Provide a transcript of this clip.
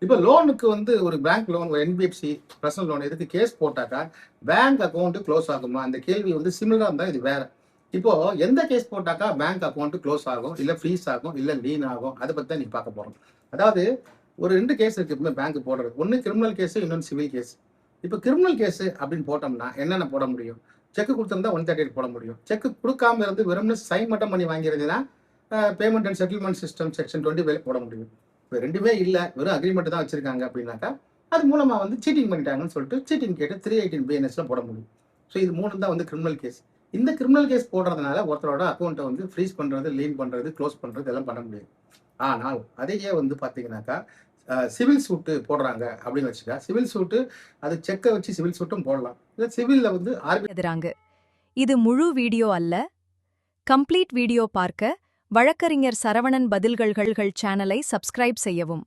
இப்போ லோனுக்கு வந்து ஒரு பேங்க் லோன், ஒரு என்பிஎஃப்சி பர்சனல் லோன் இதுக்கு கேஸ் போட்டாக்கா பேங்க் அக்கௌண்ட் க்ளோஸ் ஆகுமா? அந்த கேள்வி வந்து சிமிலரா இருந்தா இது வேற. இப்போ எந்த கேஸ் போட்டாக்கா பேங்க் அக்கௌண்ட் க்ளோஸ் ஆகும், இல்ல ஃப்ரீஸ் ஆகும், இல்ல லீன் ஆகும்? அத பத்தி தான் இன்னைக்கு பார்க்க போறோம். அதாவது ஒரு 2 கேஸ் இருக்கு எப்பவுமே பேங்க் போடுறது. ஒண்ணு கிரிமினல் கேஸ், இன்னொன்னு சிவில் கேஸ். இப்போ கிரிமினல் கேஸ் அப்படின்னு போட்டோம்னா என்னென்ன போட முடியும்? செக் குடுத்திருந்தா 138 போட முடியும். செக் குடுக்காம இருந்து வெறுமனே சைன் மட்டும் பண்ணி வாங்கியிருந்தீங்கன்னா, payment and settlement system section 25 போட முடியும். இப்போ 2மே இல்ல, வெறும் அக்ரீமெண்ட் தான் வச்சிருக்காங்க அப்படின்னாக்கா, அது மூலமா வந்து சீட்டிங் பண்ணிட்டாங்கன்னு சொல்லிட்டு சீட்டிங் கேட்டு 318 பிஎன்எஸ்ல போட முடியும். ஸோ இது 3 தான் வந்து கிரிமினல் கேஸ். இந்த கிரிமினல் கேஸ் போடுறதுனால ஒருத்தரோட அக்கௌண்ட்டை வந்து ஃப்ரீஸ் பண்றது, லீன் பண்றது, க்ளோஸ் பண்றது எல்லாம் பண்ண முடியும். ஆனால் அதையே வந்து பார்த்தீங்கன்னாக்கா, சிவில் சூட்டு போடுறாங்க அப்படின்னு வச்சுக்கா, சிவில் சூட்டு அது செக்க வச்சு சிவில் சூட்டும் போடலாம். இல்ல சிவில்ல வந்து எதிராங்க. இது முழு வீடியோ அல்ல. கம்ப்ளீட் வீடியோ பார்க்க வழக்கறிஞர் சரவணன் பதில்கள்கள் சேனலை சப்ஸ்கிரைப் செய்யவும்.